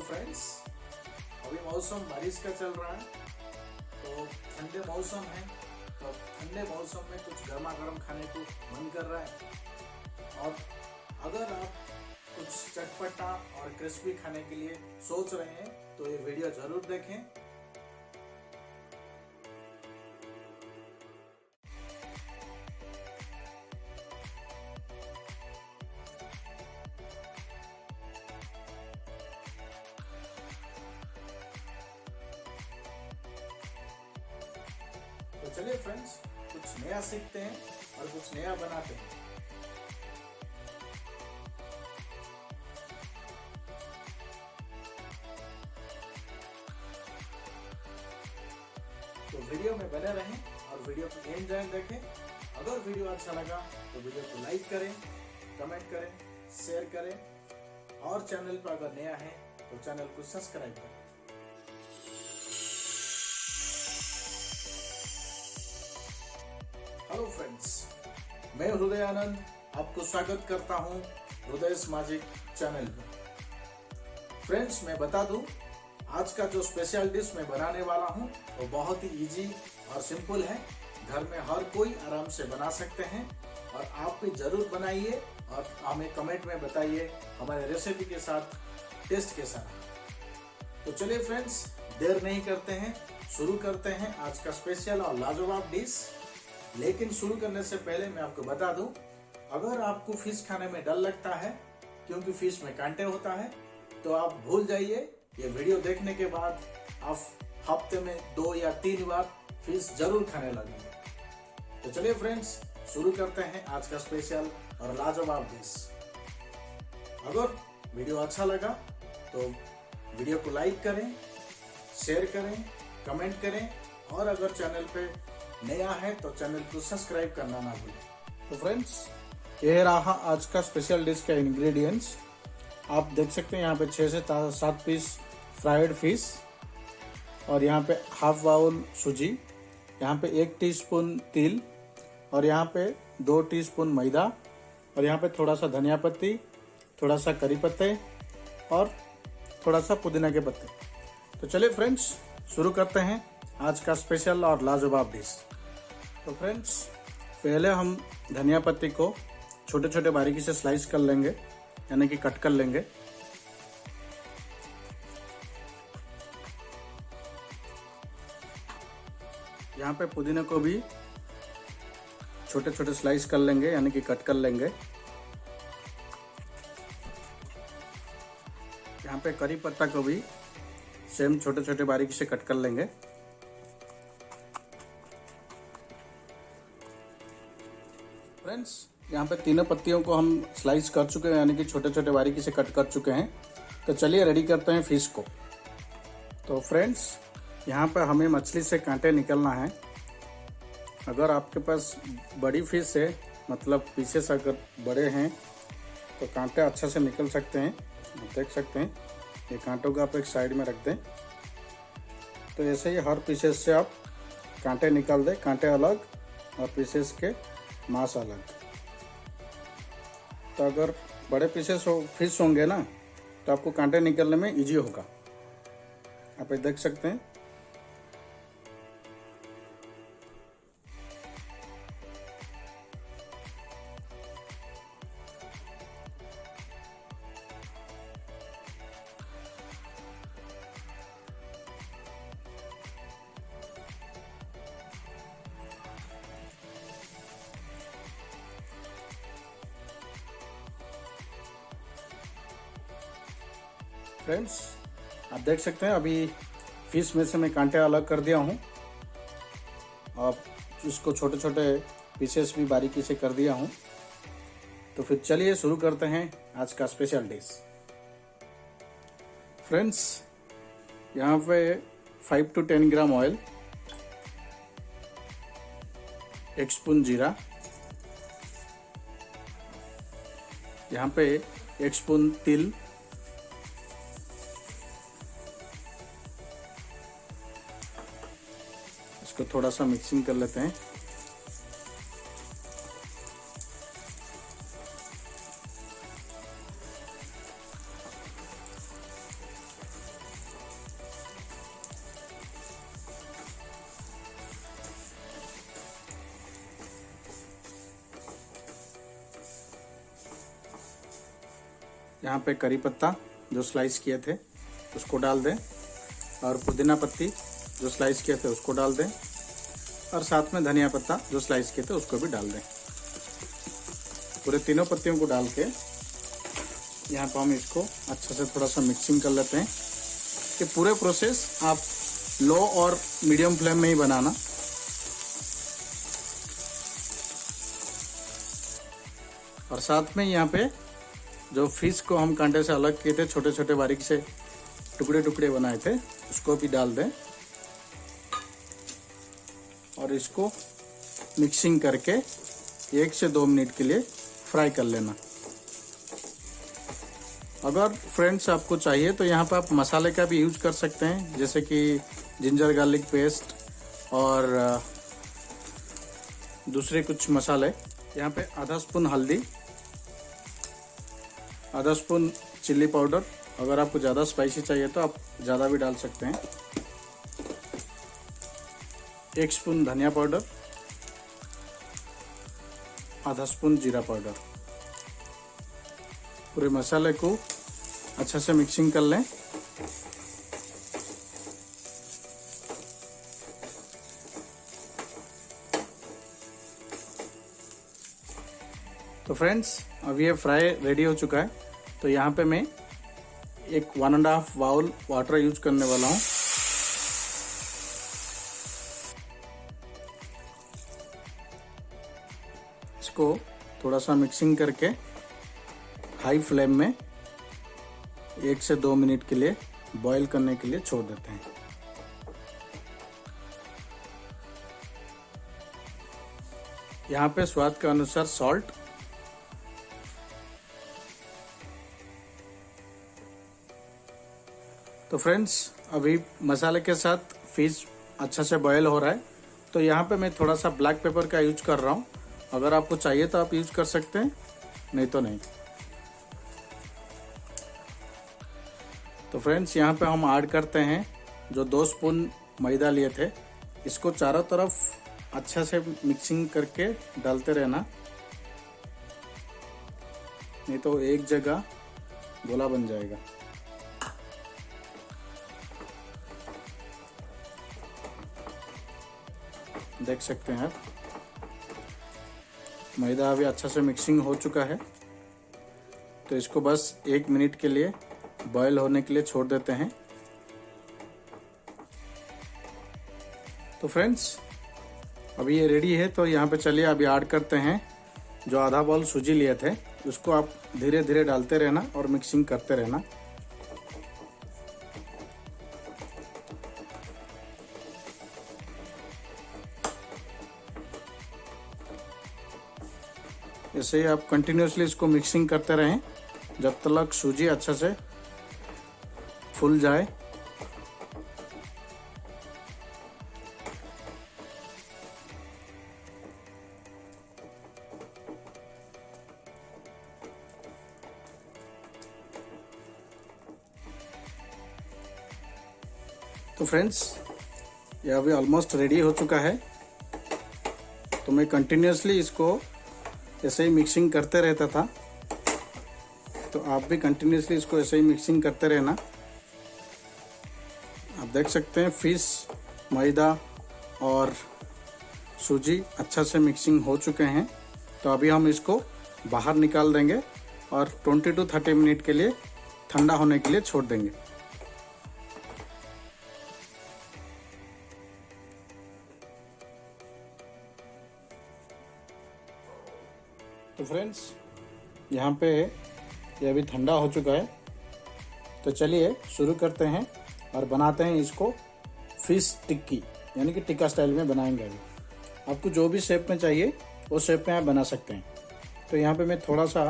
Friends, अभी मौसम बारिश का चल रहा है तो ठंडे मौसम है। तो ठंडे मौसम में कुछ गर्मा गर्म खाने को मन कर रहा है और अगर आप कुछ चटपटा और क्रिस्पी खाने के लिए सोच रहे हैं तो ये वीडियो जरूर देखें। तो चलिए फ्रेंड्स, कुछ नया सीखते हैं और कुछ नया बनाते हैं। तो वीडियो में बने रहें और वीडियो को एंड तक देखें। अगर वीडियो अच्छा लगा तो वीडियो को लाइक करें, कमेंट करें, शेयर करें और चैनल पर अगर नया है तो चैनल को सब्सक्राइब करें। हेलो फ्रेंड्स, मैं हृदय आनंद आपको स्वागत करता हूं हृदय मैजिक चैनल पर। फ्रेंड्स, मैं बता दूं, आज का जो स्पेशल डिश मैं बनाने वाला हूं वो बहुत ही इजी और सिंपल है। घर में हर कोई आराम से बना सकते हैं और आप भी जरूर बनाइए और हमें कमेंट में बताइए हमारे रेसिपी के साथ टेस्ट कैसा रहा। तो चलिए फ्रेंड्स, देर नहीं करते हैं, शुरू करते हैं आज का स्पेशल और लाजवाब डिश। लेकिन शुरू करने से पहले मैं आपको बता दूं, अगर आपको फिश खाने में डर लगता है क्योंकि फिश में कांटे होता है तो आप भूल जाइए। ये वीडियो देखने के बाद आप हफ्ते में 2 या 3 बार फिश जरूर खाने लगेंगे। तो चलिए फ्रेंड्स, शुरू करते हैं आज का स्पेशल और लाजवाब डिश। अगर वीडियो अच्छा लगा तो वीडियो को लाइक करें, शेयर करें, कमेंट करें और अगर चैनल पे नया है तो चैनल को सब्सक्राइब करना ना भूलें। तो फ्रेंड्स, ये रहा आज का स्पेशल डिश का इंग्रेडिएंट्स। आप देख सकते हैं यहाँ पे 6 से 7 पीस फ्राइड फिश और यहाँ पे हाफ बाउल सूजी, यहाँ पे 1 टीस्पून तिल और यहाँ पे 2 टीस्पून मैदा और यहाँ पे थोड़ा सा धनिया पत्ती, थोड़ा सा करी पत्ते और थोड़ा सा पुदीना के पत्ते। तो चलिए फ्रेंड्स, शुरू करते हैं आज का स्पेशल और लाजवाब डिश। तो फ्रेंड्स, पहले हम धनिया पत्ती को छोटे छोटे बारीकी से स्लाइस कर लेंगे, यानी कि कट कर लेंगे। यहाँ पे पुदीना को भी छोटे छोटे स्लाइस कर लेंगे, यानी कि कट कर लेंगे। यहाँ पे करी पत्ता को भी सेम छोटे छोटे बारीकी से कट कर लेंगे। फ्रेंड्स, यहाँ पे तीनों पत्तियों को हम स्लाइस कर चुके हैं, यानी कि छोटे छोटे बारीकी से कट कर चुके हैं। तो चलिए रेडी करते हैं फिश को। तो फ्रेंड्स, यहाँ पर हमें मछली से कांटे निकलना है। अगर आपके पास बड़ी फिश है, मतलब पीसेस अगर बड़े हैं तो कांटे अच्छा से निकल सकते हैं। देख सकते हैं, ये कांटों को आप एक साइड में रख दें। तो ऐसे ही हर पीसेस से आप कांटे निकाल दें, कांटे अलग और पीसेस के मांस अलग। तो अगर बड़े पीसेस फिश होंगे ना तो आपको कांटे निकलने में इजी होगा। आप ये देख सकते हैं। फ्रेंड्स, आप देख सकते हैं अभी फिश में से मैं कांटे अलग कर दिया हूँ और इसको छोटे छोटे पीसेस भी बारीकी से कर दिया हूँ। तो फिर चलिए शुरू करते हैं आज का स्पेशल डिश। फ्रेंड्स, यहाँ पे 5 to 10 ग्राम ऑयल, 1 स्पून जीरा, यहाँ पे 1 स्पून तिल, इसको थोड़ा सा मिक्सिंग कर लेते हैं। यहाँ पे करी पत्ता जो स्लाइस किए थे उसको डाल दें, और पुदीना पत्ती जो स्लाइस किए थे उसको डाल दें, और साथ में धनिया पत्ता जो स्लाइस किए थे उसको भी डाल दें। पूरे तीनों पत्तियों को डाल के यहाँ पर हम इसको अच्छे से थोड़ा सा मिक्सिंग कर लेते हैं। कि पूरे प्रोसेस आप लो और मीडियम फ्लेम में ही बनाना। और साथ में यहाँ पे जो फिश को हम कांटे से अलग किए थे, छोटे छोटे बारीक से टुकड़े टुकड़े बनाए थे, उसको भी डाल दें और इसको मिक्सिंग करके 1 से 2 मिनट के लिए फ्राई कर लेना। अगर फ्रेंड्स आपको चाहिए तो यहाँ पर आप मसाले का भी यूज कर सकते हैं, जैसे कि जिंजर गार्लिक पेस्ट और दूसरे कुछ मसाले। यहाँ पे आधा स्पून हल्दी, आधा स्पून चिल्ली पाउडर, अगर आपको ज़्यादा स्पाइसी चाहिए तो आप ज़्यादा भी डाल सकते हैं, 1 स्पून धनिया पाउडर, आधा स्पून जीरा पाउडर। पूरे मसाले को अच्छे से मिक्सिंग कर लें। तो फ्रेंड्स अब ये फ्राई रेडी हो चुका है। तो यहाँ पे मैं एक 1.5 बाउल वाटर यूज करने वाला हूँ। इसको थोड़ा सा मिक्सिंग करके हाई फ्लेम में 1 से 2 मिनट के लिए बॉईल करने के लिए छोड़ देते हैं। यहाँ पे स्वाद के अनुसार सॉल्ट, तो फ्रेंड्स अभी मसाले के साथ फिश अच्छा से बॉयल हो रहा है। तो यहाँ पे मैं थोड़ा सा ब्लैक पेपर का यूज कर रहा हूँ। अगर आपको चाहिए तो आप यूज कर सकते हैं, नहीं तो नहीं। तो फ्रेंड्स यहाँ पे हम ऐड करते हैं जो 2 स्पून मैदा लिए थे, इसको चारों तरफ अच्छा से मिक्सिंग करके डालते रहना, नहीं तो एक जगह गोला बन जाएगा। देख सकते हैं आप, मैदा अभी अच्छा से मिक्सिंग हो चुका है। तो इसको बस 1 मिनट के लिए बॉयल होने के लिए छोड़ देते हैं। तो फ्रेंड्स अभी ये रेडी है। तो यहाँ पे चलिए अभी ऐड करते हैं जो आधा बाउल सूजी लिए थे, उसको आप धीरे धीरे डालते रहना और मिक्सिंग करते रहना। ऐसे ही आप कंटिन्यूसली इसको मिक्सिंग करते रहें जब तक सूजी अच्छे से फूल जाए। तो फ्रेंड्स ये अभी ऑलमोस्ट रेडी हो चुका है। तो मैं कंटिन्यूसली इसको ऐसे ही मिक्सिंग करते रहता था, तो आप भी कंटिन्यूसली इसको ऐसे ही मिक्सिंग करते रहना। आप देख सकते हैं फिश, मैदा और सूजी अच्छा से मिक्सिंग हो चुके हैं। तो अभी हम इसको बाहर निकाल देंगे और 20 to 30 मिनट के लिए ठंडा होने के लिए छोड़ देंगे। तो फ्रेंड्स यहाँ पे ये अभी ठंडा हो चुका है। तो चलिए शुरू करते हैं और बनाते हैं इसको फिश टिक्की, यानी कि टिक्का स्टाइल में बनाएंगे। अभी आपको जो भी शेप में चाहिए वो शेप में आप बना सकते हैं। तो यहाँ पे मैं थोड़ा सा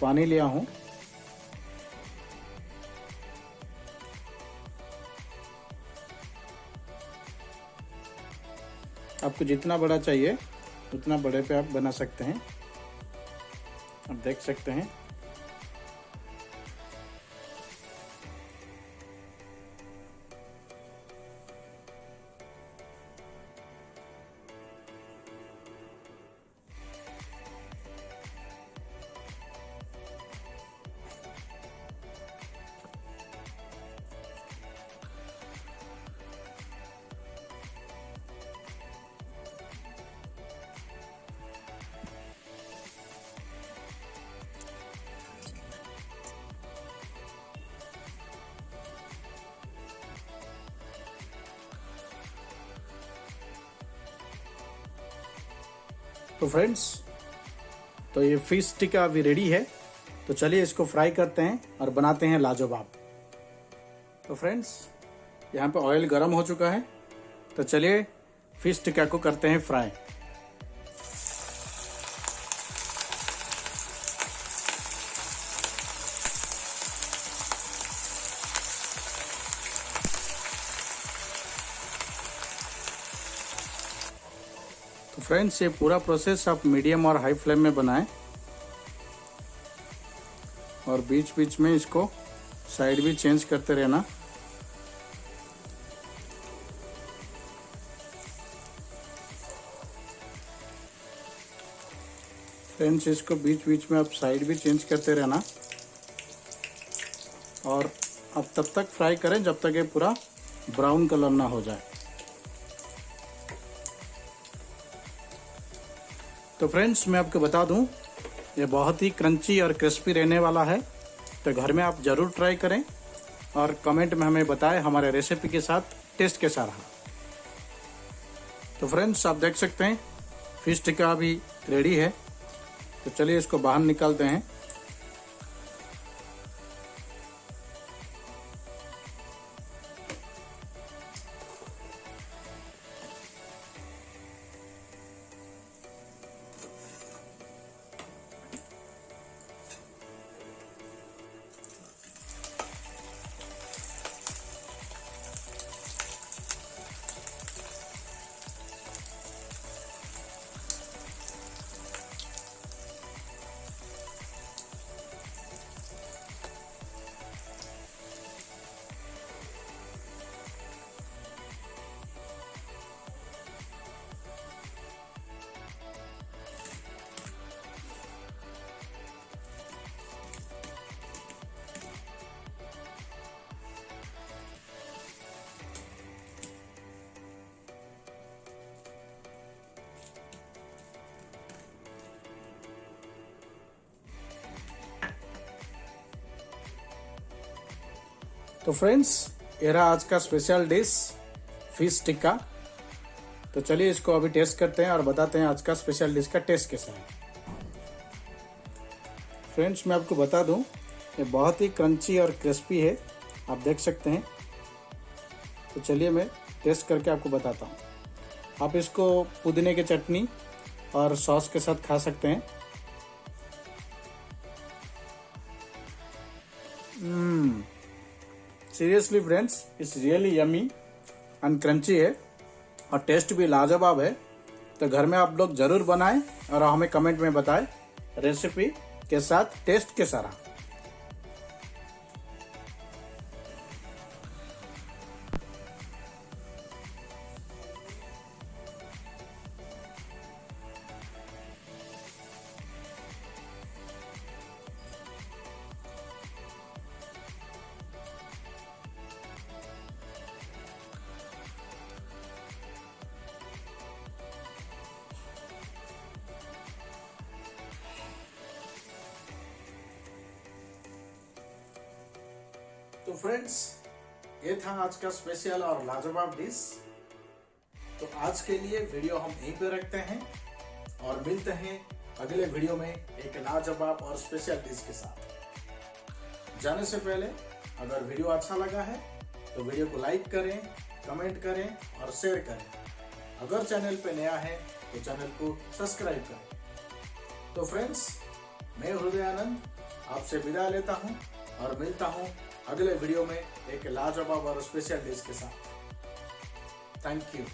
पानी लिया हूँ, आपको जितना बड़ा चाहिए उतना बड़े पे आप बना सकते हैं। आप देख सकते हैं तो फ्रेंड्स, तो ये फिश टिक्का अभी रेडी है, तो चलिए इसको फ्राई करते हैं और बनाते हैं लाजवाब। तो फ्रेंड्स, यहाँ पे ऑयल गर्म हो चुका है, तो चलिए फिश टिक्का को करते हैं फ्राई। तो फ्रेंड्स, ये पूरा प्रोसेस आप मीडियम और हाई फ्लेम में बनाएं और बीच बीच में इसको साइड भी चेंज करते रहना। फ्रेंड्स, इसको बीच बीच में आप साइड भी चेंज करते रहना और आप तब तक फ्राई करें जब तक ये पूरा ब्राउन कलर ना हो जाए। तो फ्रेंड्स, मैं आपको बता दूं, ये बहुत ही क्रंची और क्रिस्पी रहने वाला है, तो घर में आप ज़रूर ट्राई करें और कमेंट में हमें बताएं हमारे रेसिपी के साथ टेस्ट कैसा रहा। तो फ्रेंड्स, आप देख सकते हैं फिश टिक्का अभी रेडी है, तो चलिए इसको बाहर निकालते हैं। तो फ्रेंड्स, ये रहा आज का स्पेशल डिश फिश टिक्का। तो चलिए इसको अभी टेस्ट करते हैं और बताते हैं आज का स्पेशल डिश का टेस्ट कैसा है। फ्रेंड्स, मैं आपको बता दूं, ये बहुत ही क्रंची और क्रिस्पी है, आप देख सकते हैं। तो चलिए मैं टेस्ट करके आपको बताता हूँ। आप इसको पुदीने की चटनी और सॉस के साथ खा सकते हैं। Seriously friends, it's really yummy and crunchy है और टेस्ट भी लाजवाब है। तो घर में आप लोग ज़रूर बनाएं और हमें कमेंट में बताएं रेसिपी के साथ टेस्ट कैसा रहा। तो फ्रेंड्स, ये था आज का स्पेशल और लाजवाब डिश। तो आज के लिए वीडियो हम यहीं पे रखते हैं और मिलते हैं अगले वीडियो में एक लाजवाब और स्पेशल डिश के साथ। जाने से पहले अगर वीडियो अच्छा लगा है तो वीडियो को लाइक करें, कमेंट करें और शेयर करें। अगर चैनल पे नया है तो चैनल को सब्सक्राइब करें। तो फ्रेंड्स, मैं हृदयानंद आपसे विदा लेता हूं और मिलता हूं अगले वीडियो में एक लाजवाब और स्पेशल डिश के साथ। Thank you.